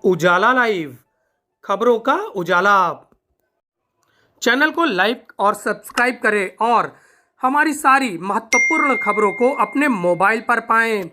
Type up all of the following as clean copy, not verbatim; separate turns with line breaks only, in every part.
उजाला live, खबरों का उजाला। Channel को लाइक और सब्सक्राइब करें और हमारी सारी महत्वपूर्ण खबरों को अपने मोबाइल पर पाएं।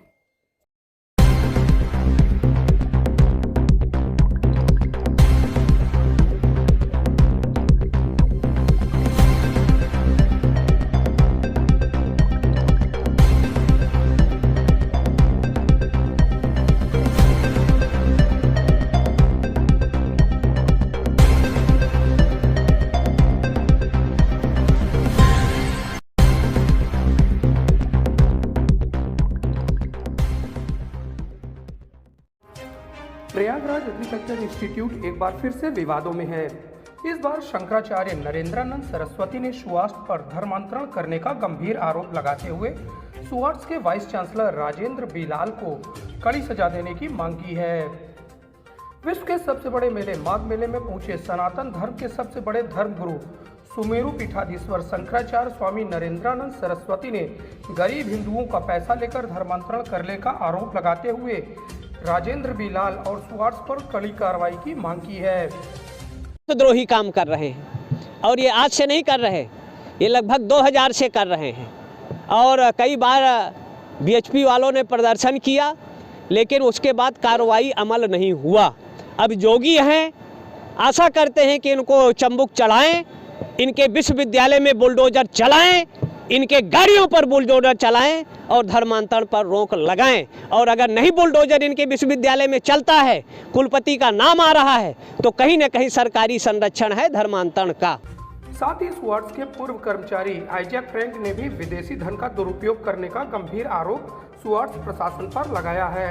प्रयागराज एग्रीकल्चर इंस्टीट्यूट एक बार फिर से विवादों में है। इस बार शंकराचार्य नरेंद्रानंद सरस्वती ने सुआर्ट्स पर धर्मांतरण करने का गंभीर आरोप लगाते हुए सुआर्ट्स के वाइस चांसलर राजेंद्र बीलाल को कड़ी सजा देने की मांग की है। विश्व के सबसे बड़े मेले माघ मेले में पहुंचे सनातन धर्म के सबसे बड़े धर्मगुरु सुमेरु पीठाधीश्वर शंकराचार्य स्वामी नरेंद्रानंद सरस्वती ने गरीब हिंदुओं का पैसा लेकर धर्मांतरण करने का आरोप लगाते हुए राजेंद्र बीलाल और सुआर्ट्स पर कड़ी कार्रवाई की मांग की है।
द्रोही काम कर रहे हैं और ये आज से नहीं कर रहे, ये लगभग 2000 से कर रहे हैं और कई बार बीएचपी वालों ने प्रदर्शन किया लेकिन उसके बाद कार्रवाई अमल नहीं हुआ। अब जोगी हैं, आशा करते हैं कि इनको चंबुक चढ़ाएं, इनके विश्वविद्यालय में बुलडोजर चलाएं, इनके गाड़ियों पर बुलडोजर चलाएं और धर्मांतरण पर रोक लगाएं। और अगर नहीं बुलडोजर इनके विश्वविद्यालय में चलता है, कुलपति का नाम आ रहा है, तो कहीं न कहीं सरकारी संरक्षण है धर्मांतरण का।
साथ ही सुआर्ट्स के पूर्व कर्मचारी आइजैक फ्रैंक ने भी विदेशी धन का दुरुपयोग करने का गंभीर आरोप सुआर्ट्स प्रशासन पर लगाया है।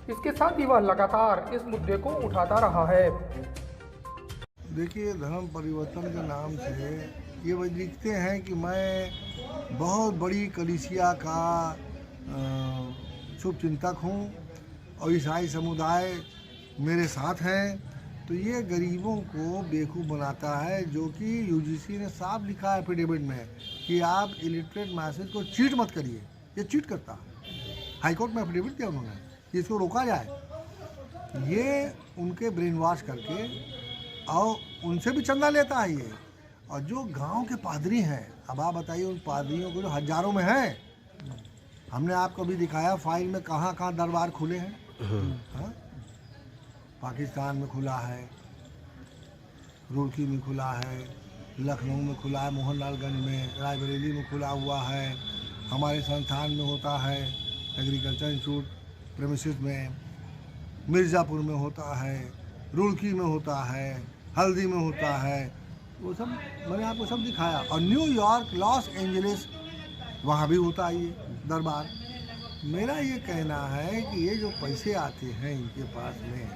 इसके साथ ही वह लगातार इस मुद्दे को उठाता रहा है।
देखिए, धर्म परिवर्तन के नाम से ये वह लिखते हैं कि मैं बहुत बड़ी कलीसिया का शुभ चिंतक हूँ और ईसाई समुदाय मेरे साथ हैं, तो ये गरीबों को बेवकूफ़ बनाता है। जो कि यूजीसी ने साफ लिखा है एफिडेविट में कि आप इलिटरेट मैसेज को चीट मत करिए, ये चीट करता है। हाईकोर्ट में एफिडेविट दिया उन्होंने कि इसको रोका जाए। ये उनके ब्रेन वॉश करके और उनसे भी चंदा लेता है ये। और जो गांव के पादरी हैं, अब आप बताइए उन पादरियों को जो हजारों में हैं, हमने आपको भी दिखाया फाइल में कहाँ कहाँ दरबार खुले हैं। हाँ? पाकिस्तान में खुला है, रुड़की में खुला है, लखनऊ में खुला है, मोहनलालगंज में, रायबरेली में खुला हुआ है, हमारे संस्थान में होता है एग्रीकल्चर इंस्टीट्यूट प्रेमिसेस में, मिर्ज़ापुर में होता है, रुड़की में होता है, हल्दी में होता है, वो सब मैंने आपको सब दिखाया। और न्यूयॉर्क, लॉस एंजलिस, वहाँ भी होता है ये दरबार। मेरा ये कहना है कि ये जो पैसे आते हैं इनके पास में,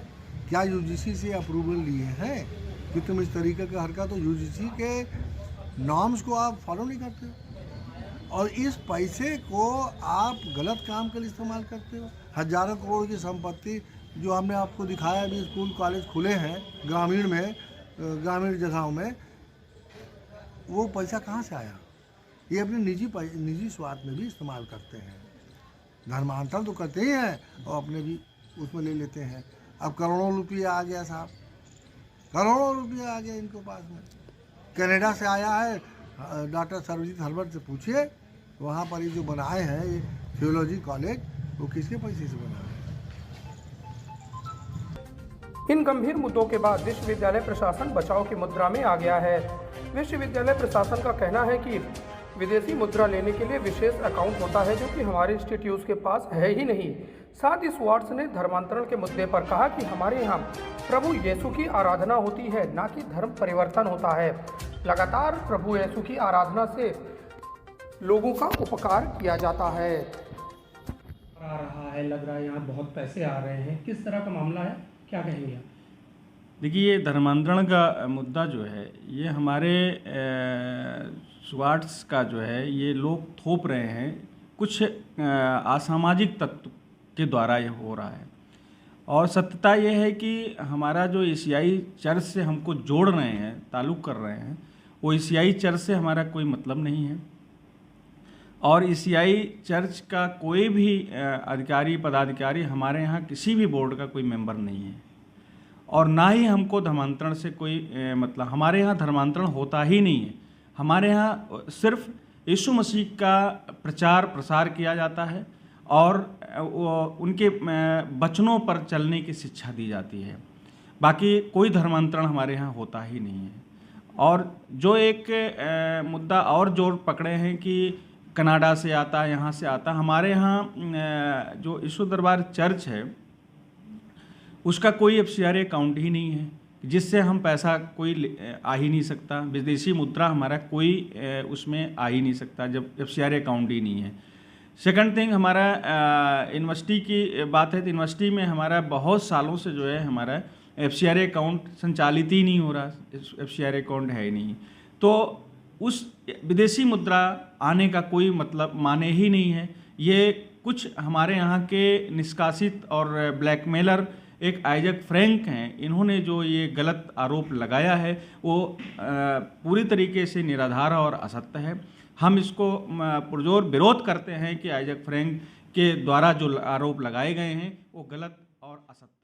क्या यूजीसी से अप्रूवल लिए हैं कि तुम इस तरीके की हरकत, तो यूजीसी के नॉर्म्स को आप फॉलो नहीं करते हो और इस पैसे को आप गलत काम के लिए इस्तेमाल करते हो। हजारों करोड़ की संपत्ति जो हमने आपको दिखाया, अभी स्कूल कॉलेज खुले हैं ग्रामीण में, ग्रामीण जगहों में, वो पैसा कहाँ से आया? ये अपने निजी स्वार्थ में भी इस्तेमाल करते हैं। धर्मांतरण तो करते ही हैं और अपने भी उसमें ले लेते हैं। अब करोड़ों रुपया आ गया साहब, करोड़ों रुपया आ गया इनके पास में। कनाडा से आया है, डॉक्टर सर्वजीत हर्बट से पूछिए, वहाँ पर ये जो बनाए हैं ये थियोलॉजी कॉलेज, वो किसके पैसे से बना है?
इन गंभीर मुद्दों के बाद विश्वविद्यालय प्रशासन बचाव की मुद्रा में आ गया है। विश्वविद्यालय प्रशासन का कहना है कि विदेशी मुद्रा लेने के लिए विशेष अकाउंट होता है जो कि हमारे इंस्टीट्यूट के पास है ही नहीं। साथ ही सुआर्ट्स ने धर्मांतरण के मुद्दे पर कहा कि हमारे यहाँ प्रभु यीशु की आराधना होती है, ना कि धर्म परिवर्तन होता है। लगातार प्रभु यीशु की आराधना से लोगों का उपकार किया जाता है। आ रहा है, लग रहा है यहाँ बहुत पैसे आ रहे हैं, किस तरह का मामला है, क्या कहेंगे?
देखिए, ये धर्मांतरण का मुद्दा जो है, ये हमारे सुआर्ट्स का जो है, ये लोग थोप रहे हैं, कुछ असामाजिक तत्व के द्वारा ये हो रहा है। और सत्यता ये है कि हमारा जो एशियाई चर्च से हमको जोड़ रहे हैं, ताल्लुक़ कर रहे हैं, वो एशियाई चर्च से हमारा कोई मतलब नहीं है। और एशियाई चर्च का कोई भी अधिकारी पदाधिकारी हमारे यहाँ किसी भी बोर्ड का कोई मेंबर नहीं है। और ना ही हमको धर्मांतरण से कोई मतलब हमारे यहाँ धर्मांतरण होता ही नहीं है। हमारे यहाँ सिर्फ यीशु मसीह का प्रचार प्रसार किया जाता है और उनके वचनों पर चलने की शिक्षा दी जाती है। बाकी कोई धर्मांतरण हमारे यहाँ होता ही नहीं है। और जो एक मुद्दा और जोर पकड़े हैं कि कनाडा से आता, यहाँ से आता, हमारे यहाँ जो यीशु दरबार चर्च है उसका कोई FCRA अकाउंट ही नहीं है, जिससे हम पैसा कोई आ ही नहीं सकता। विदेशी मुद्रा हमारा कोई उसमें आ ही नहीं सकता जब FCRA अकाउंट ही नहीं है। सेकंड थिंग, हमारा यूनिवर्सिटी की बात है तो यूनिवर्सिटी में हमारा बहुत सालों से जो है हमारा FCRA अकाउंट संचालित ही नहीं हो रहा, FCRA अकाउंट है ही नहीं। तो उस विदेशी मुद्रा आने का कोई मतलब माने ही नहीं है। ये कुछ हमारे यहाँ के निष्कासित और ब्लैकमेलर एक आइजैक फ्रैंक हैं, इन्होंने जो ये गलत आरोप लगाया है वो पूरी तरीके से निराधार और असत्य है। हम इसको पुरजोर विरोध करते हैं कि आइजैक फ्रैंक के द्वारा जो आरोप लगाए गए हैं वो गलत और असत्य